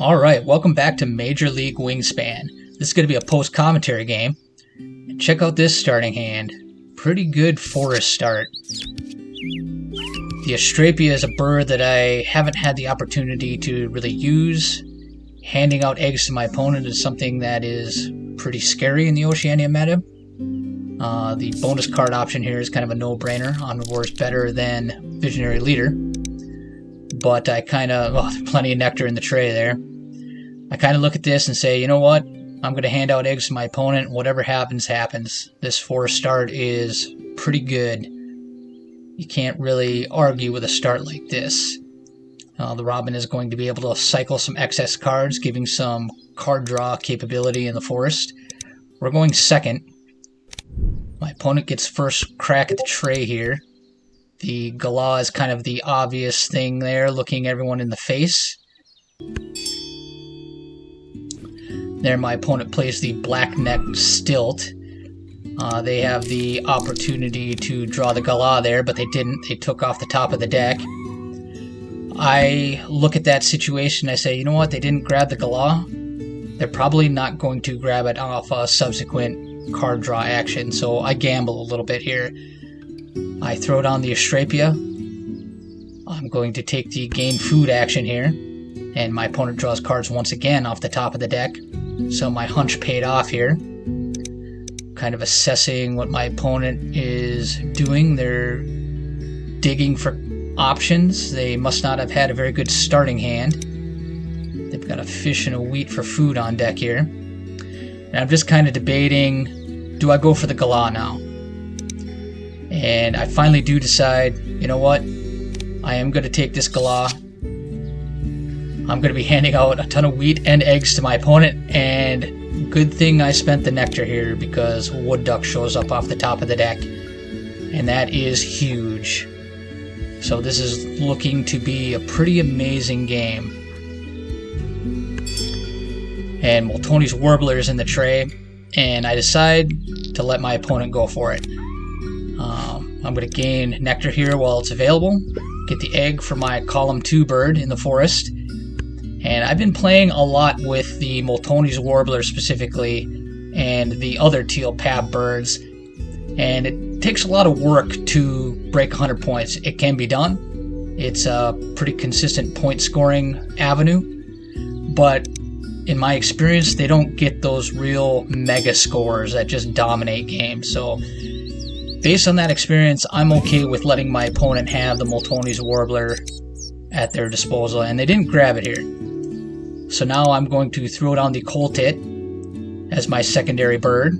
Alright, welcome back to Major League Wingspan. This is going to be a post-commentary game. And check out this starting hand. Pretty good forest start. The Oceania is a bird that I haven't had the opportunity to really use. Handing out eggs to my opponent is something that is pretty scary in the Oceania meta. The bonus card option here is kind of a no-brainer. Omnivore's better than Visionary Leader. But I kind of, plenty of nectar in the tray there. I kind of look at this and say, you know what? I'm going to hand out eggs to my opponent. Whatever happens, happens. This forest start is pretty good. You can't really argue with a start like this. The Robin is going to be able to cycle some excess cards, giving some card draw capability in the forest. We're going second. My opponent gets first crack at the tray here. The Galah is kind of the obvious thing there, looking everyone in the face. There my opponent plays the black-necked Stilt. They have the opportunity to draw the Galah there, but they didn't. They took off the top of the deck. I look at that situation, I say, you know what, they didn't grab the Galah. They're probably not going to grab it off a subsequent card draw action, so I gamble a little bit here. I throw down the Oceania. I'm going to take the gain food action here, and my opponent draws cards once again off the top of the deck. So my hunch paid off here. Kind of assessing what my opponent is doing. They're digging for options. They must not have had a very good starting hand. They've got a fish and a wheat for food on deck here. And I'm just kind of debating, do I go for the Galah now? And I finally do decide, you know what? I am going to take this Galah. I'm going to be handing out a ton of wheat and eggs to my opponent, and good thing I spent the nectar here because Wood Duck shows up off the top of the deck, and that is huge. So this is looking to be a pretty amazing game. And Moltoni's Warbler is in the tray, and I decide to let my opponent go for it. I'm going to gain nectar here while it's available, get the egg for my column 2 bird in the forest, and I've been playing a lot with the Moltoni's Warbler specifically and the other teal pab birds, and it takes a lot of work to break 100 points. It can be done. It's a pretty consistent point scoring avenue, but in my experience, they don't get those real mega scores that just dominate games. So based on that experience, I'm okay with letting my opponent have the Moltoni's Warbler at their disposal, and they didn't grab it here. So now I'm going to throw down the Coal Tit as my secondary bird.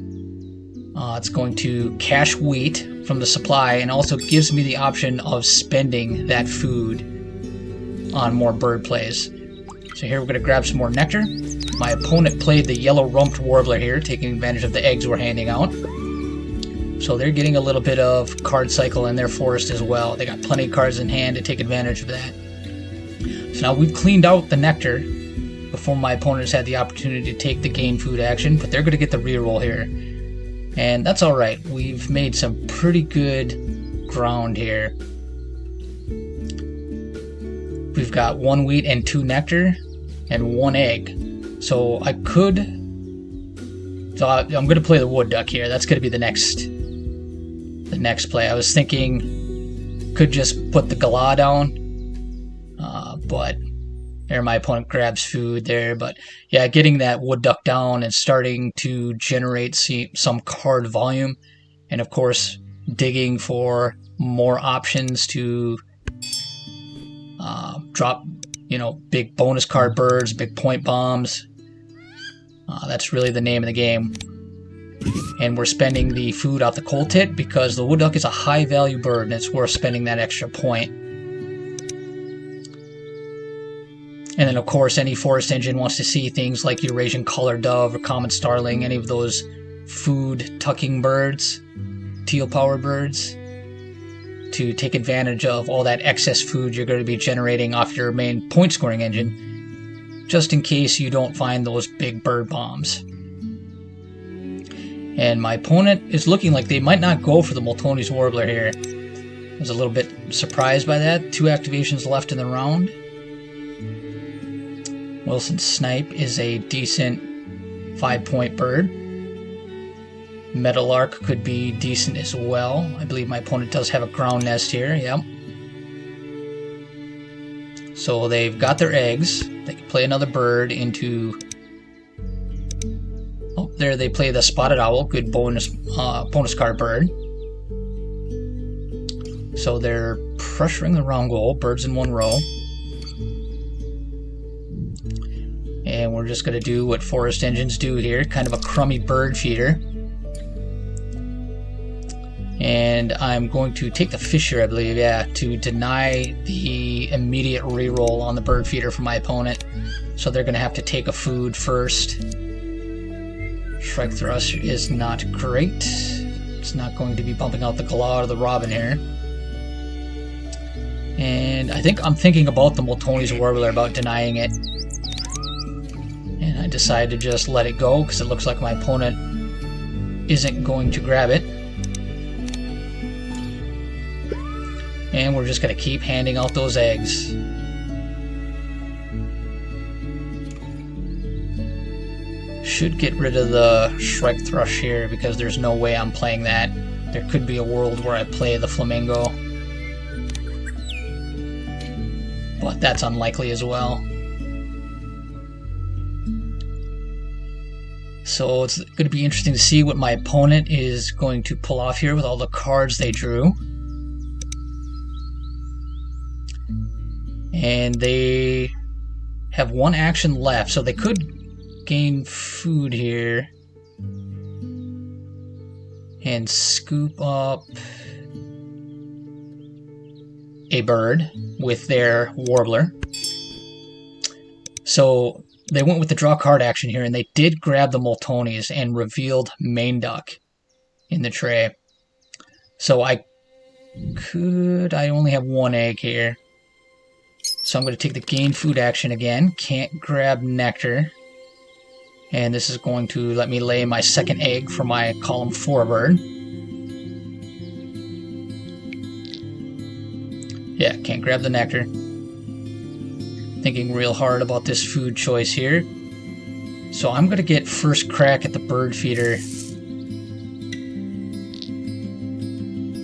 It's going to cache wheat from the supply and also gives me the option of spending that food on more bird plays. So here we're going to grab some more nectar. My opponent played the Yellow-Rumped Warbler here, taking advantage of the eggs we're handing out. So they're getting a little bit of card cycle in their forest as well. They got plenty of cards in hand to take advantage of that. So now we've cleaned out the nectar before my opponents had the opportunity to take the gain food action, but they're going to get the reroll here. And that's alright. We've made some pretty good ground here. We've got 1 wheat and 2 nectar and 1 egg. So I could... So I'm going to play the Wood Duck here. That's going to be the next play. I was thinking could just put the Galah down, but there my opponent grabs food there. But yeah, getting that Wood Duck down and starting to generate some card volume, and of course digging for more options to drop, big bonus card birds, big point bombs. That's really the name of the game. And we're spending the food off the Coal Tit because the Wood Duck is a high value bird and it's worth spending that extra point. And then of course any forest engine wants to see things like Eurasian Collared Dove or Common Starling, any of those food tucking birds, teal power birds, to take advantage of all that excess food you're going to be generating off your main point scoring engine, just in case you don't find those big bird bombs. And my opponent is looking like they might not go for the Moltoni's Warbler here. I was a little bit surprised by that. 2 activations left in the round. Wilson Snipe is a decent 5-point bird. Meadowlark could be decent as well. I believe my opponent does have a ground nest here. Yep. So they've got their eggs. They can play another bird into... Oh, there they play the Spotted Owl. Good bonus card bird. So they're pressuring the round goal. Birds in one row. And we're just going to do what forest engines do here. Kind of a crummy bird feeder. And I'm going to take the Fisher, I believe, yeah, to deny the immediate reroll on the bird feeder for my opponent. So they're going to have to take a food first. Strike Thrust is not great. It's not going to be bumping out the Galah or the Robin here. And I think I'm thinking about the Moltoni's Warbler, about denying it. And I decided to just let it go because it looks like my opponent isn't going to grab it. And we're just going to keep handing out those eggs. Should get rid of the Shrike Thrush here because there's no way I'm playing that. There could be a world where I play the Flamingo. But that's unlikely as well. So it's going to be interesting to see what my opponent is going to pull off here with all the cards they drew. And they have one action left, so they could gain food here and scoop up a bird with their Warbler. So they went with the draw card action here, and they did grab the Moltoni's and revealed Main Duck in the tray. So I only have one egg here. So I'm going to take the gain food action again. Can't grab Nectar. And this is going to let me lay my second egg for my column 4 bird. Yeah, can't grab the Nectar. Thinking real hard about this food choice here. So I'm going to get first crack at the bird feeder.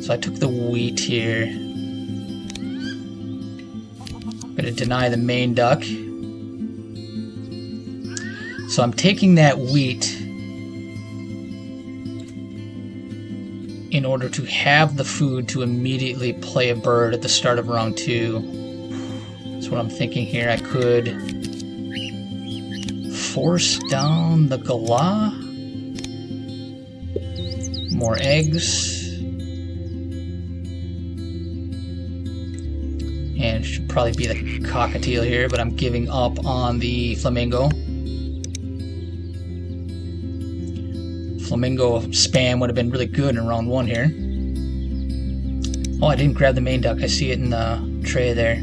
So I took the wheat here. I'm going to deny the Main Duck. So I'm taking that wheat in order to have the food to immediately play a bird at the start of round 2. That's what I'm thinking here. I could force down the Galah. More eggs. And it should probably be the Cockatiel here, but I'm giving up on the Flamingo. Flamingo spam would have been really good in round 1 here. Oh, I didn't grab the Main Duck. I see it in the tray there.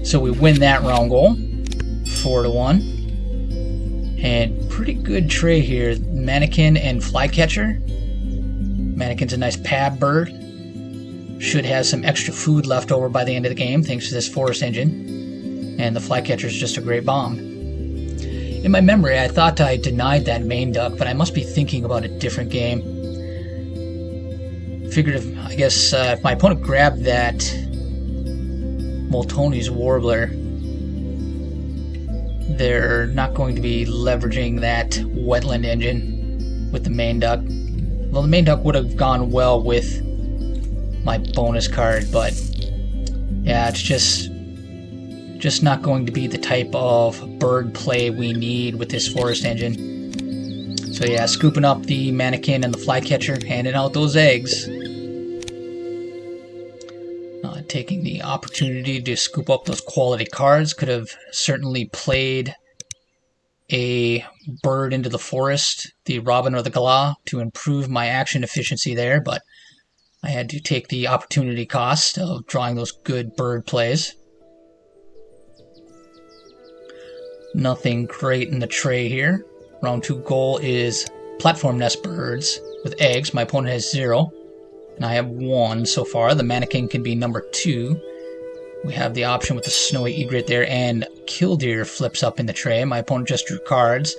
So we win that round goal, 4-1. And pretty good tray here. Mannequin and Flycatcher. Mannequin's a nice pab bird. Should have some extra food left over by the end of the game thanks to this forest engine. And the Flycatcher is just a great bomb. In my memory, I thought I denied that Main Duck, but I must be thinking about a different game. Figured if, I guess, if my opponent grabbed that Moltoni's Warbler, they're not going to be leveraging that wetland engine with the Main Duck. Well, the Main Duck would have gone well with my bonus card, but yeah, it's just not going to be the type of bird play we need with this forest engine. So yeah, scooping up the Mannequin and the Flycatcher, handing out those eggs. Taking the opportunity to scoop up those quality cards. Could have certainly played a bird into the forest, the Robin or the Galah, to improve my action efficiency there, but I had to take the opportunity cost of drawing those good bird plays. Nothing great in the tray here. Round 2 goal is platform nest birds with eggs. My opponent has 0, and I have 1 so far. The Mannequin can be number 2. We have the option with the snowy egret there, and killdeer flips up in the tray. My opponent just drew cards.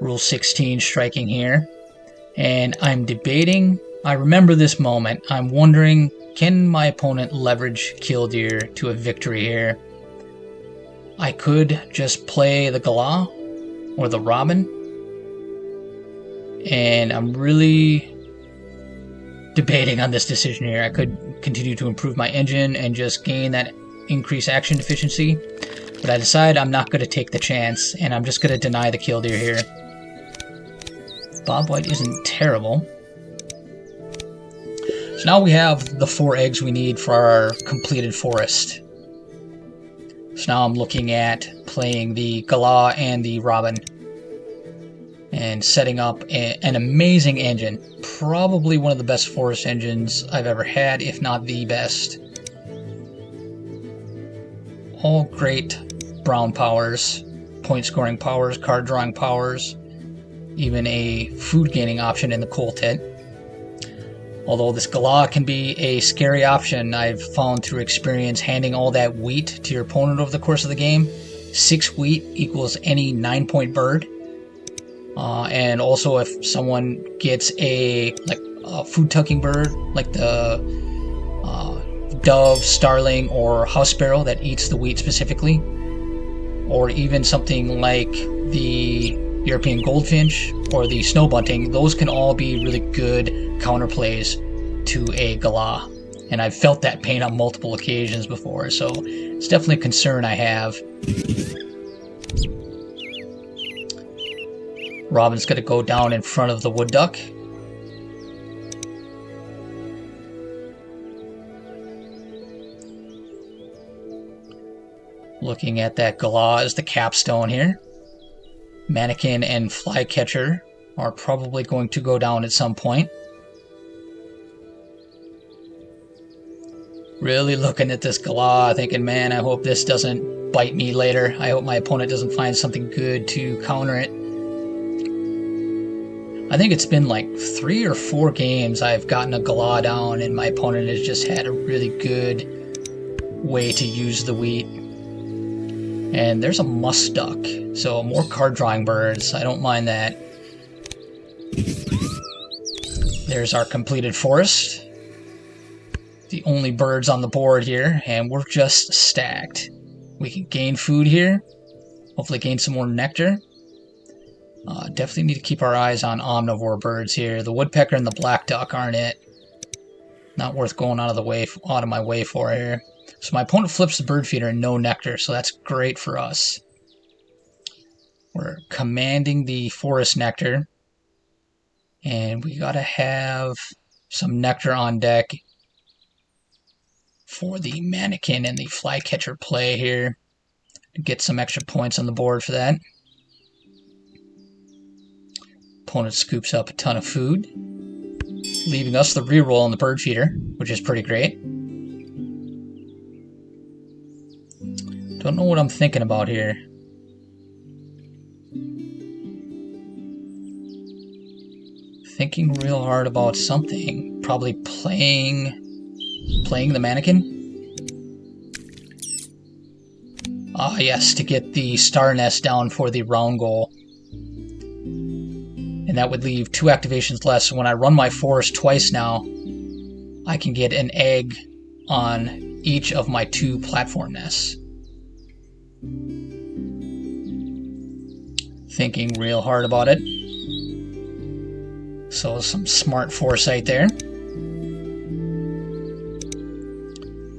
Rule 16 striking here. And I'm debating, I remember this moment, I'm wondering, can my opponent leverage killdeer to a victory here? I could just play the galah or the robin, and I'm really debating on this decision here. I could continue to improve my engine and just gain that increased action efficiency, but I decide I'm not going to take the chance, and I'm just going to deny the killdeer here. Bob White isn't terrible. So now we have the 4 eggs we need for our completed forest. So now I'm looking at playing the galah and the robin and setting up an amazing engine. Probably one of the best forest engines I've ever had, if not the best. All great brown powers, point scoring powers, card drawing powers, even a food gaining option in the coal tit. Although this galah can be a scary option, I've found through experience handing all that wheat to your opponent over the course of the game. 6 wheat equals any 9-point bird. And also if someone gets a food tucking bird, like the dove, starling, or house sparrow that eats the wheat specifically, or even something like the European goldfinch or the snow bunting, those can all be really good counterplays to a galah. And I've felt that pain on multiple occasions before, so it's definitely a concern I have. Robin's going to go down in front of the wood duck. Looking at that galah as the capstone here. Mannequin and flycatcher are probably going to go down at some point. Really looking at this galah, thinking, man, I hope this doesn't bite me later. I hope my opponent doesn't find something good to counter it. I think it's been like 3 or 4 games I've gotten a galah down and my opponent has just had a really good way to use the wheat. And there's a musk duck, so more card drawing birds. I don't mind that. There's our completed forest. The only birds on the board here, and we're just stacked. We can gain food here. Hopefully gain some more nectar. Definitely need to keep our eyes on omnivore birds here. The woodpecker and the black duck aren't it. Not worth going out of my way for here. So my opponent flips the bird feeder and no nectar, so that's great for us. We're commanding the forest nectar. And we gotta have some nectar on deck for the mannequin and the flycatcher play here. To get some extra points on the board for that. Opponent scoops up a ton of food, leaving us the reroll on the bird feeder, which is pretty great. Don't know what I'm thinking about here. Thinking real hard about something. Probably playing the mannequin. Ah, yes, to get the star nest down for the round goal. And that would leave 2 activations less. So when I run my forest twice now, I can get an egg on each of my 2 platform nests. Thinking real hard about it. So some smart foresight there.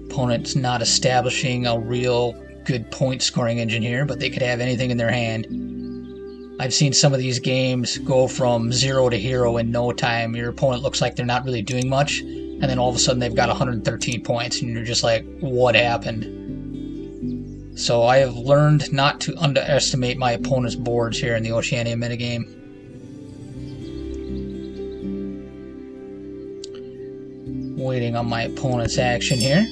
Opponent's not establishing a real good point scoring engine here, but they could have anything in their hand. I've seen some of these games go from 0 to hero in no time. Your opponent looks like they're not really doing much, and then all of a sudden they've got 113 points, and you're just like, what happened? So I have learned not to underestimate my opponent's boards here in the Oceania metagame. Waiting on my opponent's action here.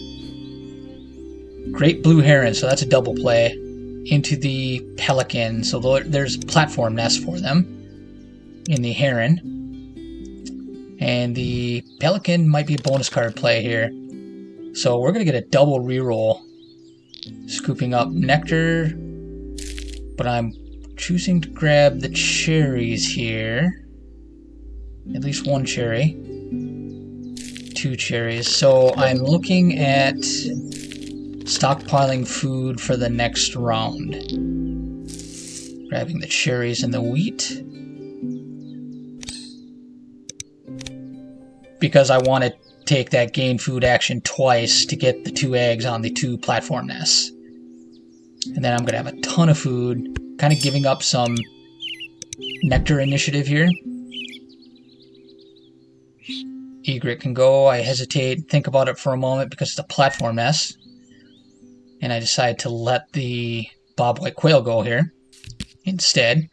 Great blue heron, so that's a double play. Into the pelican, so there's platform nests for them in the heron. And the pelican might be a bonus card play here. So we're going to get a double reroll. Scooping up nectar. But I'm choosing to grab the cherries here. At least one cherry. 2 cherries. So I'm looking at stockpiling food for the next round. Grabbing the cherries and the wheat. Because I want to take that gain food action twice to get the 2 eggs on the 2 platform nests. And then I'm going to have a ton of food, kind of giving up some nectar initiative here. Egret can go. I hesitate, think about it for a moment because it's a platform nest. And I decide to let the bobwhite quail go here instead.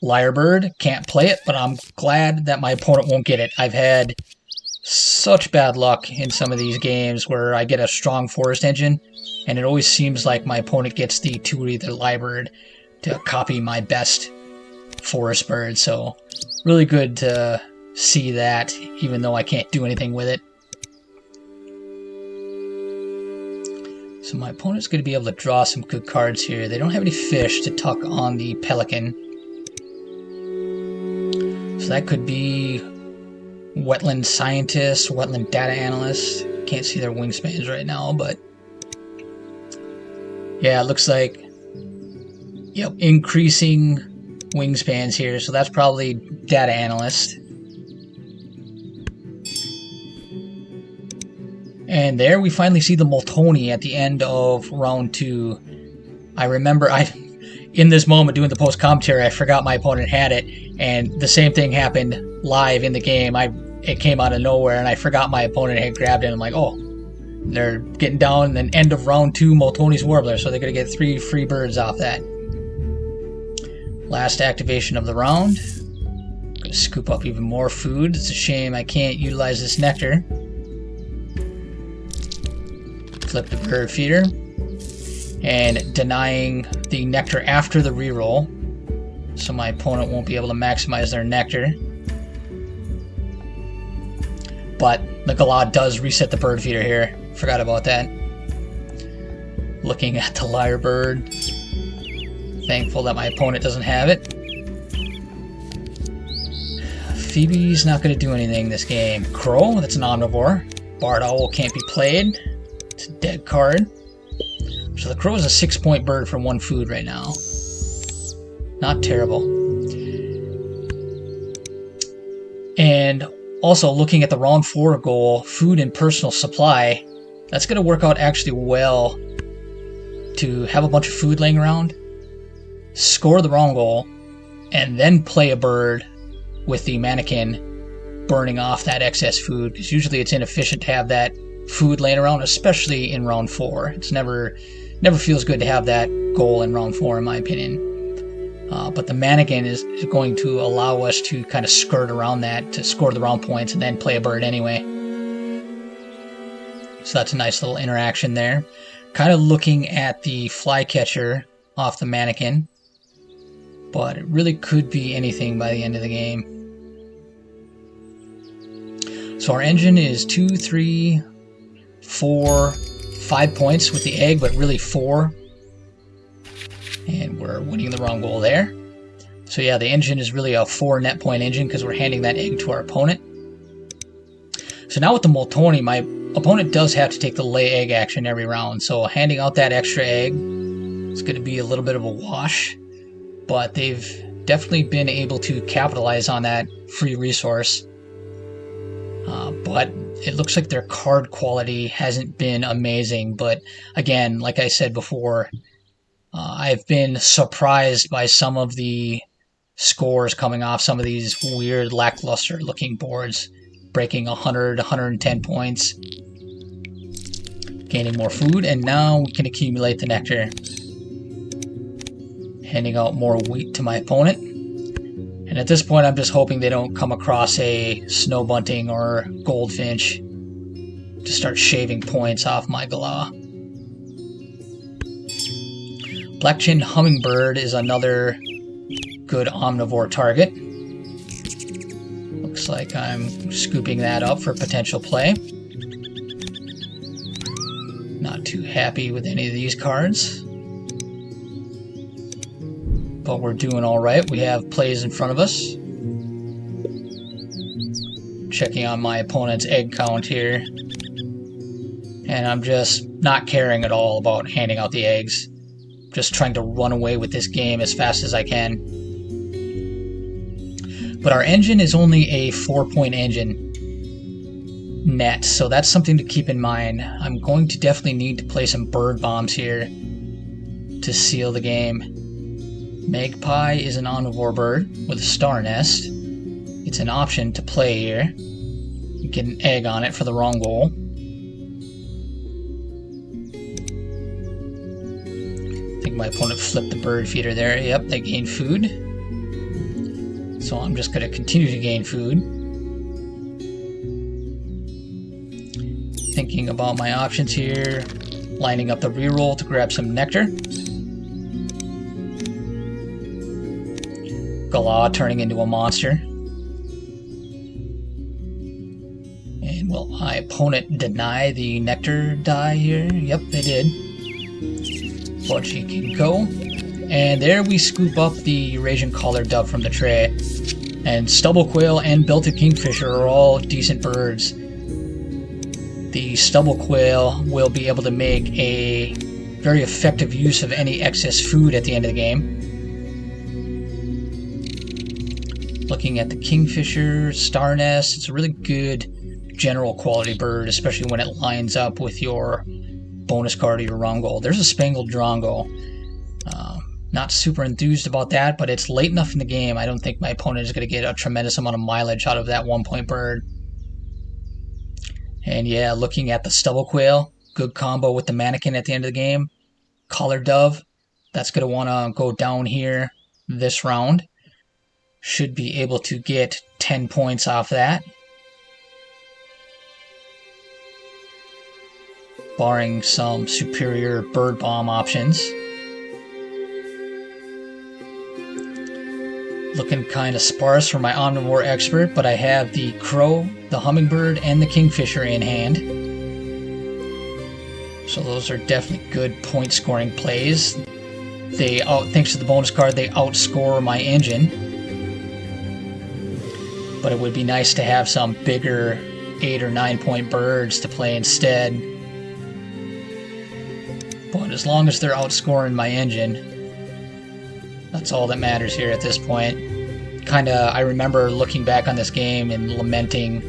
Lyrebird, can't play it, but I'm glad that my opponent won't get it. I've had such bad luck in some of these games where I get a strong forest engine, and it always seems like my opponent gets the Turi, the Lyrebird, to copy my best forest bird. So really good to see that, even though I can't do anything with it. So my opponent's going to be able to draw some good cards here. They don't have any fish to tuck on the pelican. So that could be wetland scientist, wetland data analyst. Can't see their wingspans right now, but yeah, it looks like, yep, increasing wingspans here. So that's probably data analyst. And there we finally see the Moltoni at the end of round 2. I remember in this moment doing the post commentary, I forgot my opponent had it, and the same thing happened live in the game. It came out of nowhere, and I forgot my opponent had grabbed it. I'm like, oh, they're getting down, and then end of round 2, Moltoni's Warbler, so they're going to get 3 free birds off that. Last activation of the round. Going to scoop up even more food. It's a shame I can't utilize this nectar. Flip the bird feeder. And denying the nectar after the reroll, so my opponent won't be able to maximize their nectar. But the Galad does reset the bird feeder here. Forgot about that. Looking at the Lyrebird. Thankful that my opponent doesn't have it. Phoebe's not going to do anything this game. Crow, that's an omnivore. Barred Owl can't be played. It's a dead card. So the crow is a 6-point bird for 1 food right now. Not terrible. And also looking at the round 4 goal, food and personal supply, that's going to work out actually well to have a bunch of food laying around, score the wrong goal, and then play a bird with the mannequin burning off that excess food, because usually it's inefficient to have that food laying around, especially in round 4. It's never feels good to have that goal in round 4, in my opinion. But the mannequin is going to allow us to kind of skirt around that to score the round points and then play a bird anyway. So that's a nice little interaction there. Kind of looking at the flycatcher off the mannequin, but it really could be anything by the end of the game. So our engine is 2, 3, 4, 5 points with the egg, but really 4. And we're winning the wrong goal there. So yeah, the engine is really a 4 net point engine because we're handing that egg to our opponent. So now with the Moltoni, my opponent does have to take the lay egg action every round. So handing out that extra egg is going to be a little bit of a wash. But they've definitely been able to capitalize on that free resource. But it looks like their card quality hasn't been amazing. But again, like I said before, I've been surprised by some of the scores coming off some of these weird lackluster looking boards, breaking 100, 110 points, gaining more food, and now we can accumulate the nectar. Handing out more wheat to my opponent. And at this point, I'm just hoping they don't come across a snow bunting or goldfinch to start shaving points off my Galah. Black-chinned hummingbird is another good omnivore target. Looks like I'm scooping that up for potential play. happy with any of these cards. But we're doing alright. We have plays in front of us. Checking on my opponent's egg count here. And I'm just not caring at all about handing out the eggs. Just trying to run away with this game as fast as I can. But our engine is only a 4-point engine net, so that's something to keep in mind. I'm going to definitely need to play some bird bombs here to seal the game. Magpie is an omnivore bird with a star nest. It's an option to play here. You get an egg on it for the wrong goal. I think my opponent flipped the bird feeder there. Yep, they gained food. So I'm just going to continue to gain food. Thinking about my options here. Lining up the reroll to grab some nectar. Galah turning into a monster. And will my opponent deny the nectar die here? Yep, they did. But she can go. And there we scoop up the Eurasian collared dove from the tray. And stubble quail and belted kingfisher are all decent birds. The stubble quail will be able to make a very effective use of any excess food at the end of the game. Looking at the kingfisher, star nest, it's a really good general quality bird, especially when it lines up with your bonus card or your wrong goal. There's a spangled drongo. Not super enthused about that, but it's late enough in the game. I don't think my opponent is going to get a tremendous amount of mileage out of that 1-point bird. And yeah, looking at the stubble quail, good combo with the mannequin at the end of the game. Collared dove, that's going to want to go down here this round. Should be able to get 10 points off that. Barring some superior bird bomb options. Looking kind of sparse for my omnivore expert, but I have the crow, the hummingbird, and the kingfisher in hand. So those are definitely good point scoring plays. Thanks to the bonus card, they outscore my engine. But it would be nice to have some bigger 8 or 9-point birds to play instead. But as long as they're outscoring my engine, that's all that matters here at this point. I remember looking back on this game and lamenting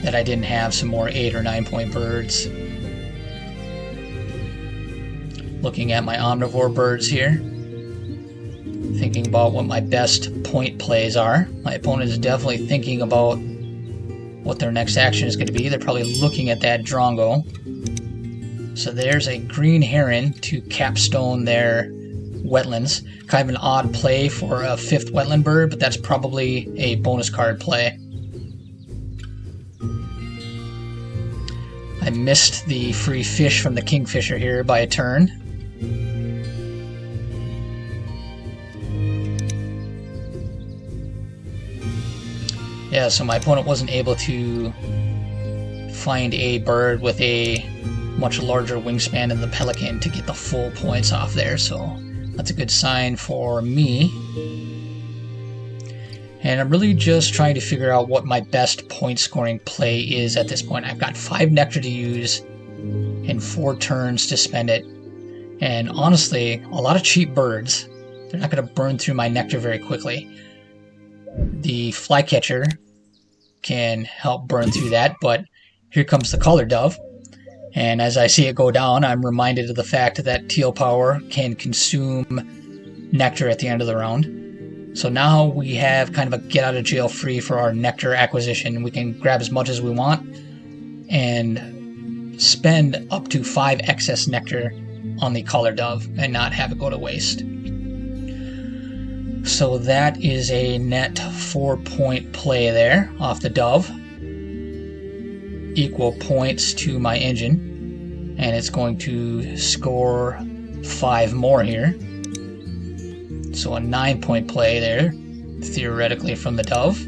that I didn't have some more 8 or 9-point birds. Looking at my omnivore birds here. Thinking about what my best point plays are. My opponent is definitely thinking about what their next action is going to be. They're probably looking at that drongo. So there's a green heron to capstone their wetlands. Kind of an odd play for a 5th wetland bird, but that's probably a bonus card play. I missed the free fish from the kingfisher here by a turn. Yeah, so my opponent wasn't able to find a bird with a much larger wingspan than the pelican to get the full points off there, so that's a good sign for me. And I'm really just trying to figure out what my best point scoring play is at this point. I've got 5 nectar to use and 4 turns to spend it. And honestly, a lot of cheap birds. They're not going to burn through my nectar very quickly. The flycatcher can help burn through that, but here comes the collared dove. And as I see it go down, I'm reminded of the fact that teal power can consume nectar at the end of the round. So now we have kind of a get out of jail free for our nectar acquisition. We can grab as much as we want and spend up to 5 excess nectar on the collared dove and not have it go to waste. So that is a net 4-point play there off the dove. Equal points to my engine, and it's going to score 5 more here. So a 9-point play there, theoretically, from the dove.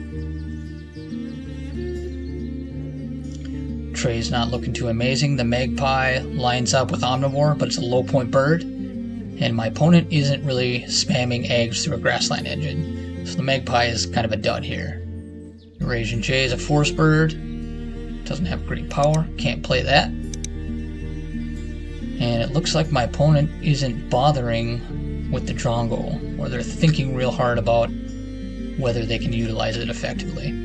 Tray's not looking too amazing. The magpie lines up with omnivore, but it's a low point bird. And my opponent isn't really spamming eggs through a grassland engine. So the magpie is kind of a dud here. Eurasian Jay is a forest bird. Doesn't have great power. Can't play that. And it looks like my opponent isn't bothering with the Drongo, or they're thinking real hard about whether they can utilize it effectively.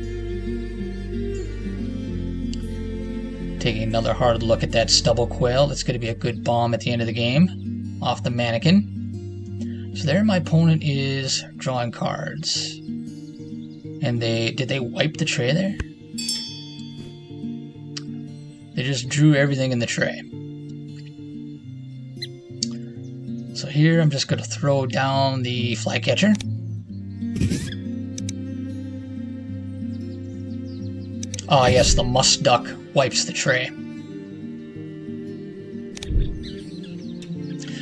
Taking another hard look at that stubble quail. That's going to be a good bomb at the end of the game off the mannequin. So there my opponent is drawing cards. And did they wipe the tray there? They just drew everything in the tray. So here I'm just going to throw down the flycatcher. Ah, yes, the musk duck wipes the tray.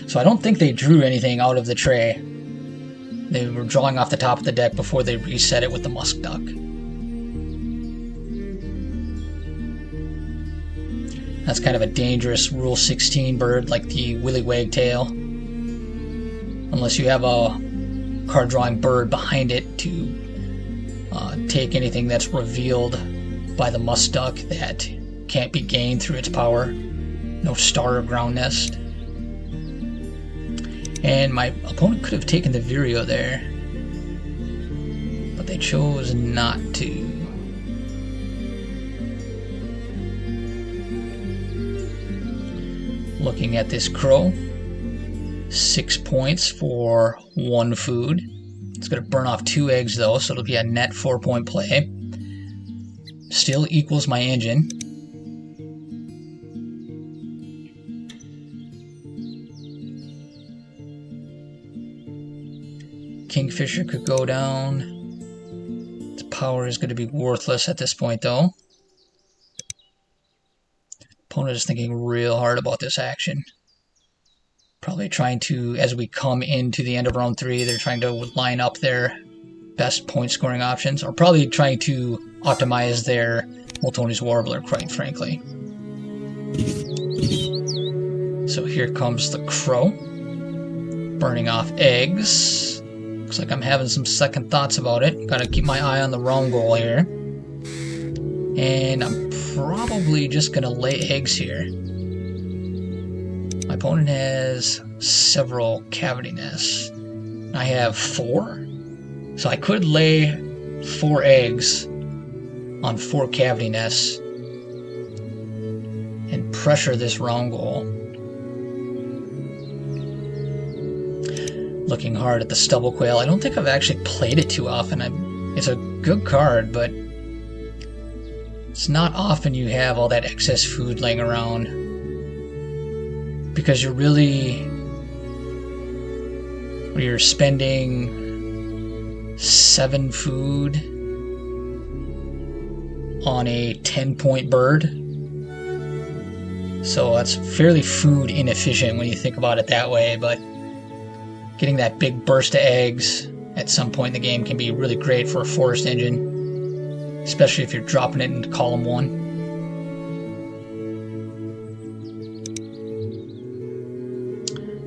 So I don't think they drew anything out of the tray. They were drawing off the top of the deck before they reset it with the musk duck. That's kind of a dangerous Rule 16 bird, like the willy wagtail. Unless you have a card drawing bird behind it to take anything that's revealed by the musk duck that can't be gained through its power. No star or ground nest. And my opponent could have taken the Vireo there, but they chose not to. Looking at this crow, 6 points for 1 food. It's going to burn off 2 eggs though, so it'll be a net 4-point play. Still equals my engine. Kingfisher could go down. Its power is going to be worthless at this point though. Opponent is thinking real hard about this action. Probably trying to, as we come into the end of round 3, they're trying to line up their best point scoring options, or probably trying to optimize their Moltoni's Warbler, quite frankly. So here comes the crow, burning off eggs. Looks like I'm having some second thoughts about it. Gotta keep my eye on the wrong goal here. And I'm probably just gonna lay eggs here. My opponent has several cavity nests. I have 4. So I could lay 4 eggs on 4 cavity nests and pressure this round goal. Looking hard at the stubble quail. I don't think I've actually played it too often. It's a good card, but it's not often you have all that excess food laying around, because you're spending 7 food on a 10-point bird. So that's fairly food inefficient when you think about it that way, but getting that big burst of eggs at some point in the game can be really great for a forest engine, especially if you're dropping it into column 1.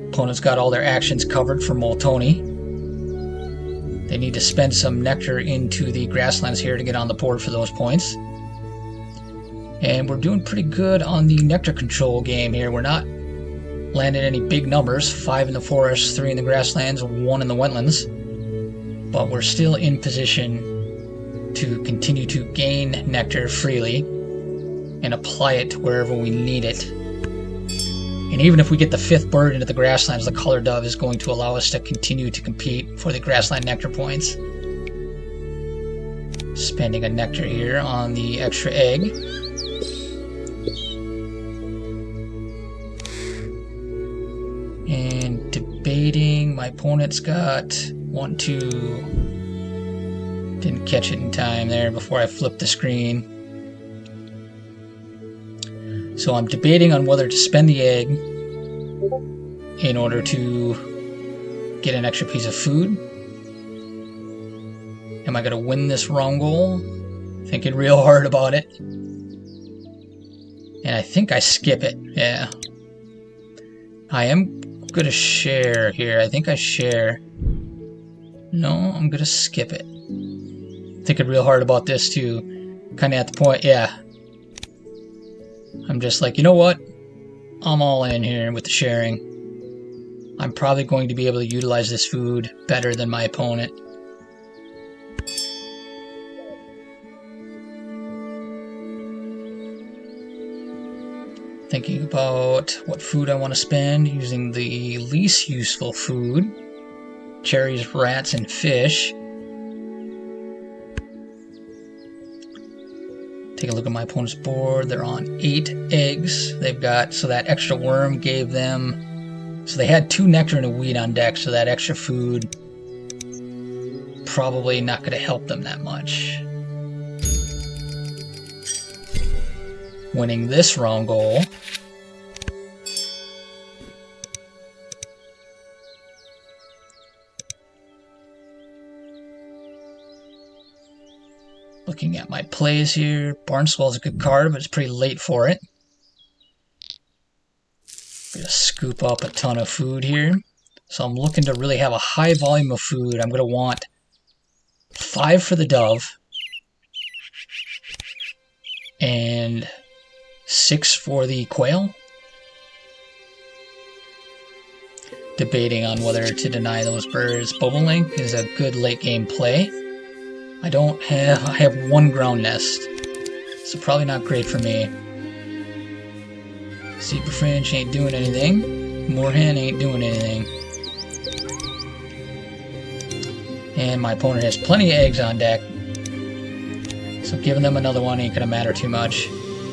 Opponent's got all their actions covered for Moltoni. They need to spend some nectar into the grasslands here to get on the board for those points. And we're doing pretty good on the nectar control game here. We're not landing any big numbers, 5 in the forest, 3 in the grasslands, 1 in the wetlands. But we're still in position to continue to gain nectar freely and apply it to wherever we need it. And even if we get the 5th bird into the grasslands, the color dove is going to allow us to continue to compete for the grassland nectar points. Spending a nectar here on the extra egg. And debating, my opponent's got 1, 2. Didn't catch it in time there before I flipped the screen. So I'm debating on whether to spend the egg in order to get an extra piece of food. Am I going to win this round goal? Thinking real hard about it. And I think I skip it. Yeah. I am going to share here. I think I share. No, I'm going to skip it. Thinking real hard about this too. Kind of at the point, yeah. I'm just like, you know what? I'm all in here with the sharing. I'm probably going to be able to utilize this food better than my opponent. Thinking about what food I want to spend, using the least useful food. Cherries, rats, and fish. Take a look at my opponent's board. They're on 8 eggs. They've got, so that extra worm gave them, so they had 2 nectar and a wheat on deck, so that extra food probably not going to help them that much. Winning this round goal. Looking at my plays here, Barnswell's a good card, but it's pretty late for it. Gonna scoop up a ton of food here. So I'm looking to really have a high volume of food. I'm gonna want 5 for the dove and 6 for the quail. Debating on whether to deny those birds. Bobolink is a good late game play. I have 1 ground nest, so probably not great for me. Zebrafinch ain't doing anything. Moorhen ain't doing anything. And my opponent has plenty of eggs on deck, so giving them another one ain't gonna matter too much.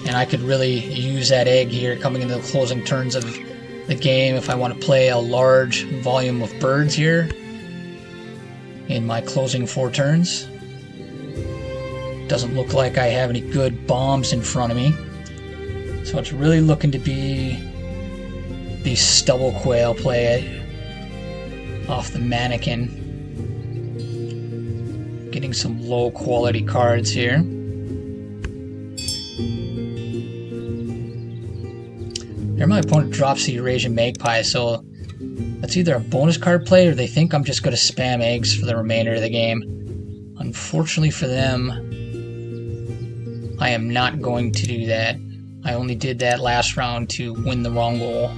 And I could really use that egg here coming into the closing turns of the game if I want to play a large volume of birds here in my closing 4 turns. Doesn't look like I have any good bombs in front of me. So it's really looking to be the stubble quail play off the mannequin. Getting some low quality cards here. There my opponent drops the Eurasian Magpie, so that's either a bonus card play or they think I'm just going to spam eggs for the remainder of the game. Unfortunately for them, I am not going to do that. I only did that last round to win the wrong goal.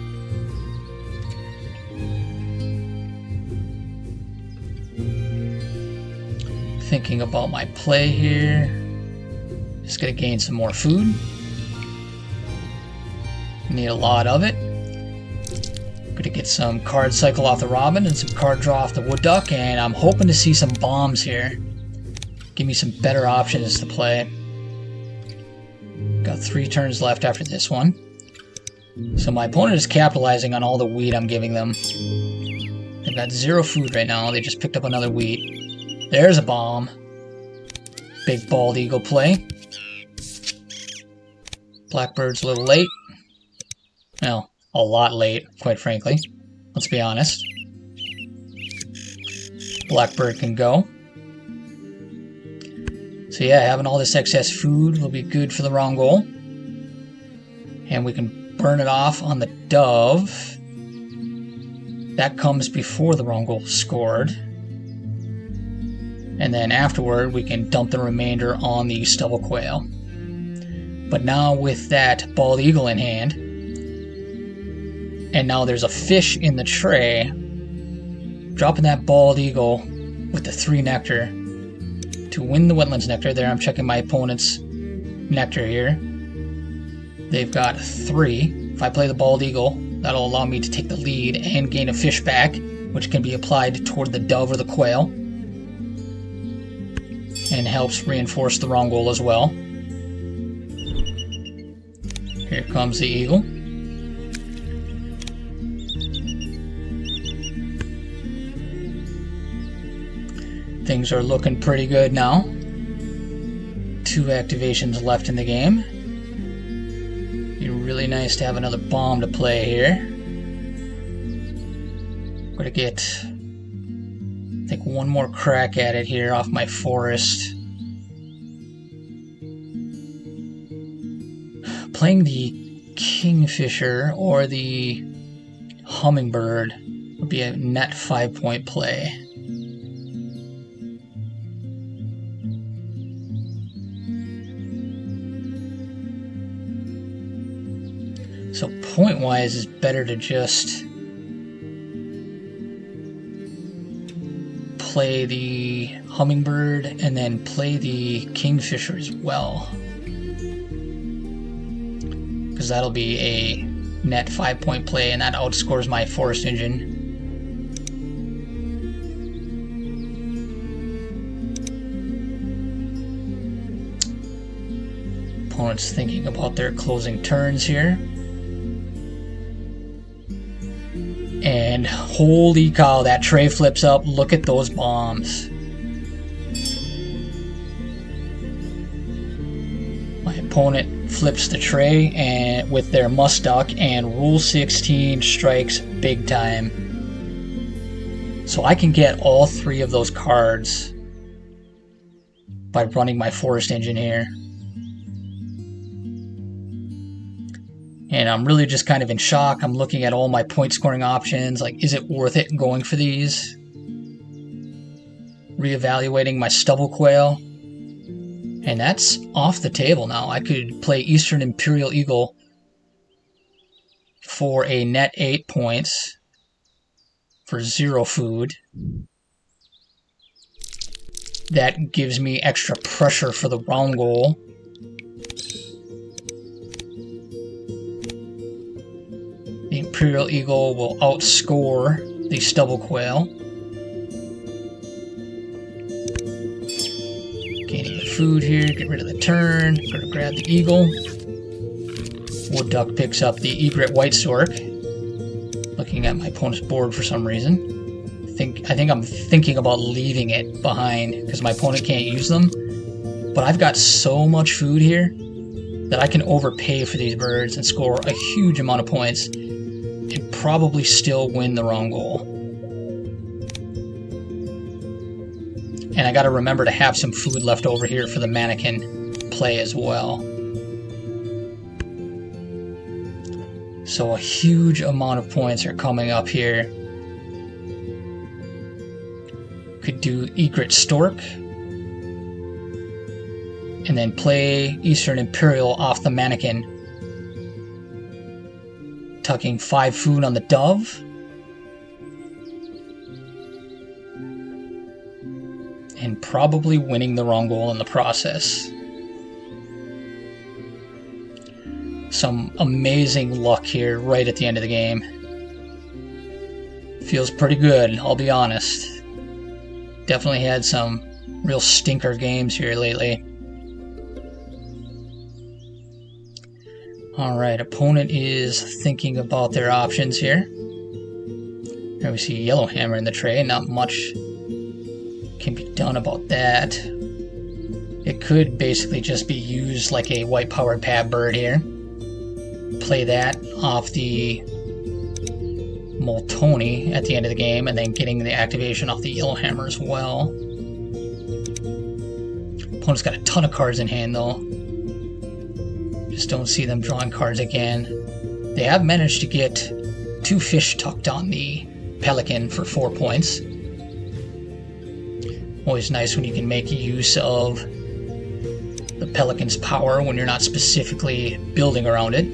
Thinking about my play here. Just gonna gain some more food. Need a lot of it. Gonna get some card cycle off the robin and some card draw off the wood duck, and I'm hoping to see some bombs here. Give me some better options to play. Got 3 turns left after this one. So my opponent is capitalizing on all the wheat I'm giving them. They've got 0 food right now. They just picked up another wheat. There's a bomb. Big bald eagle play. Blackbird's a little late. Well, a lot late, quite frankly. Let's be honest. Blackbird can go. So yeah, having all this excess food will be good for the wrong goal. And we can burn it off on the dove. That comes before the wrong goal is scored. And then afterward, we can dump the remainder on the stubble quail. But now with that bald eagle in hand, and now there's a fish in the tray, dropping that bald eagle with the 3 nectar to win the wetlands nectar. There, I'm checking my opponent's nectar here. They've got 3. If I play the bald eagle, that'll allow me to take the lead and gain a fish back, which can be applied toward the dove or the quail, and helps reinforce the wrong goal as well. Here comes the eagle. Things are looking pretty good now. 2 activations left in the game. It'd be really nice to have another bomb to play here. I'm gonna get, I think, 1 more crack at it here off my forest. Playing the kingfisher or the hummingbird would be a net 5-point play. So point-wise, it's better to just play the hummingbird and then play the kingfisher as well, because that'll be a net 5-point play, and that outscores my forest engine. Opponent's thinking about their closing turns here. And holy cow, that tray flips up. Look at those bombs. My opponent flips the tray and with their mustuck, and Rule 16 strikes big time. So I can get all 3 of those cards by running my forest engine here. And I'm really just kind of in shock. I'm looking at all my point scoring options. Like, is it worth it going for these? Reevaluating my stubble quail. And that's off the table now. I could play Eastern Imperial Eagle for a net 8 points for 0 food. That gives me extra pressure for the round goal. The Imperial Eagle will outscore the stubble quail. Gaining the food here, get rid of the turn, go to grab the eagle. Wood duck picks up the egret white stork. Looking at my opponent's board for some reason. I think I'm thinking about leaving it behind because my opponent can't use them. But I've got so much food here that I can overpay for these birds and score a huge amount of points and probably still win the wrong goal. And I gotta remember to have some food left over here for the mannequin play as well. So a huge amount of points are coming up here. Could do egret stork and then play Eastern Imperial off the mannequin, tucking 5 food on the dove. And probably winning the wrong goal in the process. Some amazing luck here right at the end of the game. Feels pretty good, I'll be honest. Definitely had some real stinker games here lately. Alright, opponent is thinking about their options here. Here we see Yellowhammer in the tray. Not much can be done about that. It could basically just be used like a white powered pad bird here. Play that off the Moltoni at the end of the game, and then getting the activation off the Yellowhammer as well. Opponent's got a ton of cards in hand though. Just don't see them drawing cards again. They have managed to get 2 fish tucked on the Pelican for 4 points. Always nice when you can make use of the Pelican's power when you're not specifically building around it.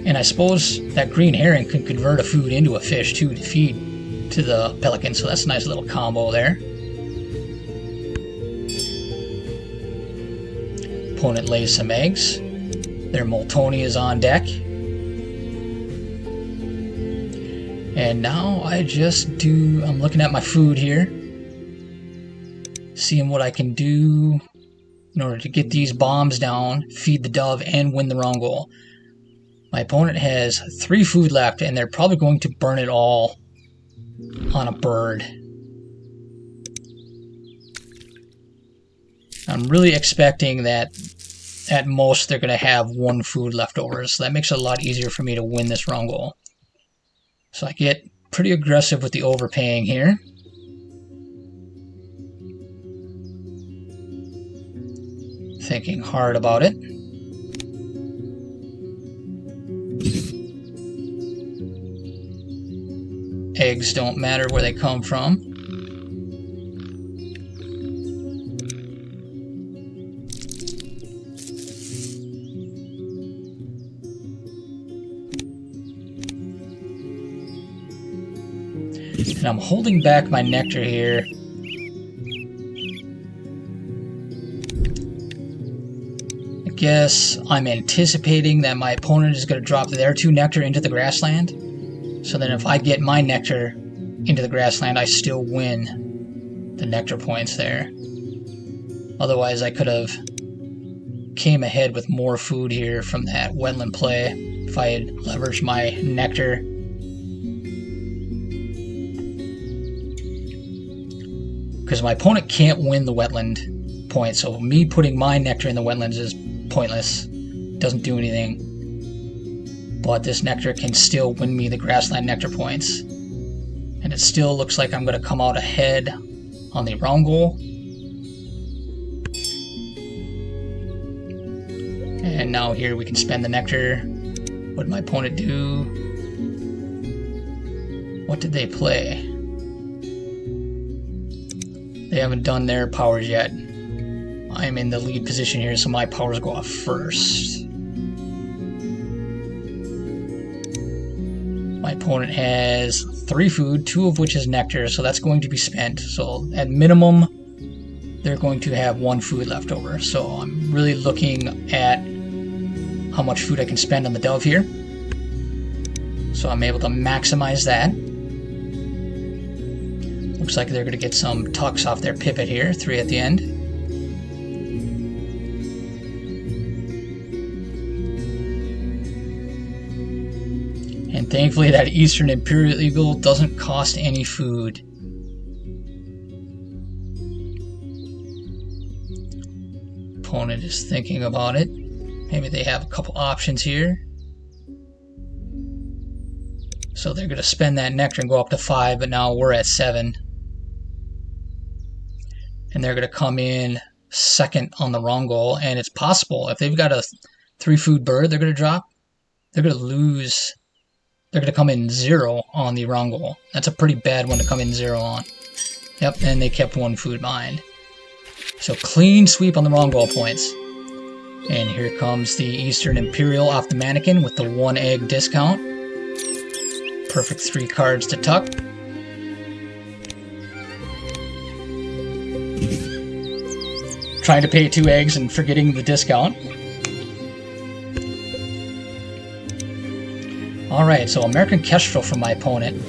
And I suppose that green herring can convert a food into a fish too to feed to the Pelican, so that's a nice little combo there. Opponent lays some eggs. Their Moltoni is on deck. And now I'm looking at my food here, seeing what I can do in order to get these bombs down, feed the dove, and win the wrong goal. My opponent has 3 food left, and they're probably going to burn it all on a bird. I'm really expecting that at most they're going to have 1 food left over, so that makes it a lot easier for me to win this wrong goal. So I get pretty aggressive with the overpaying here. Thinking hard about it. eggs don't matter where they come from. And I'm holding back my nectar here. I guess I'm anticipating that my opponent is going to drop their 2 nectar into the grassland. So then if I get my nectar into the grassland, I still win the nectar points there. Otherwise, I could have came ahead with more food here from that wetland play if I had leveraged my nectar. Because my opponent can't win the wetland point, so me putting my nectar in the wetlands is pointless. Doesn't do anything. But this nectar can still win me the grassland nectar points. And it still looks like I'm going to come out ahead on the round goal. And now here we can spend the nectar. What did my opponent do? What did they play? They haven't done their powers yet. I'm in the lead position here, so my powers go off first. My opponent has 3 food, 2 of which is nectar, so that's going to be spent. So at minimum, they're going to have 1 food left over. So I'm really looking at how much food I can spend on the dove here. So I'm able to maximize that. Looks like they're going to get some tucks off their pipit here, 3 at the end. And thankfully that Eastern Imperial Eagle doesn't cost any food. Opponent is thinking about it. Maybe they have a couple options here. So they're going to spend that nectar and go up to 5, but now we're at 7. And they're going to come in second on the wrong goal. And it's possible, if they've got a 3 food bird they're going to drop, they're going to lose. They're going to come in 0 on the wrong goal. That's a pretty bad one to come in 0 on. Yep, and they kept 1 food behind. So clean sweep on the wrong goal points. And here comes the Eastern Imperial off the mannequin with the 1 egg discount. Perfect 3 cards to tuck. Trying to pay 2 eggs and forgetting the discount. Alright, so American Kestrel from my opponent.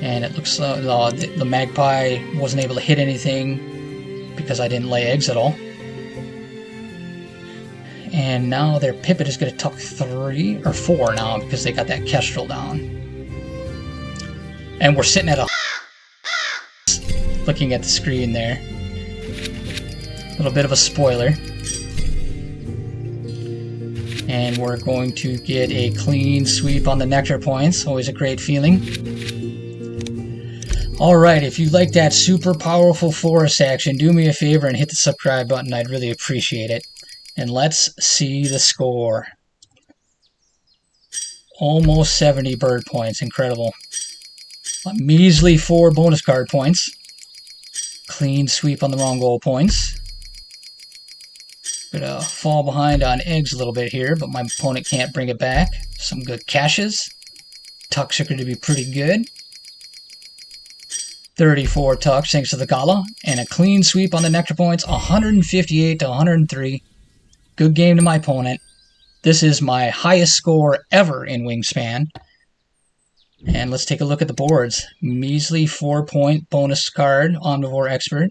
And it looks like the magpie wasn't able to hit anything because I didn't lay eggs at all. And now their pipit is going to tuck 3 or 4 now because they got that Kestrel down. And we're sitting at a looking at the screen there. A little bit of a spoiler. And we're going to get a clean sweep on the nectar points. Always a great feeling. Alright, if you like that super powerful forest action, do me a favor and hit the subscribe button. I'd really appreciate it. And let's see the score. Almost 70 bird points. Incredible. A measly 4 bonus card points. Clean sweep on the wrong goal points. Gonna fall behind on eggs a little bit here, but my opponent can't bring it back. Some good caches. Tucks are going to be pretty good. 34 tucks thanks to the gala. And a clean sweep on the nectar points. 158 to 103. Good game to my opponent. This is my highest score ever in Wingspan. And let's take a look at the boards. Measly 4-point bonus card, Omnivore Expert.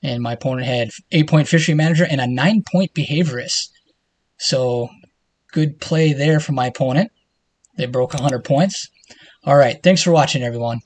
And my opponent had 8-point Fishery Manager and a 9-point Behaviorist. So, good play there from my opponent. They broke 100 points. Alright, thanks for watching, everyone.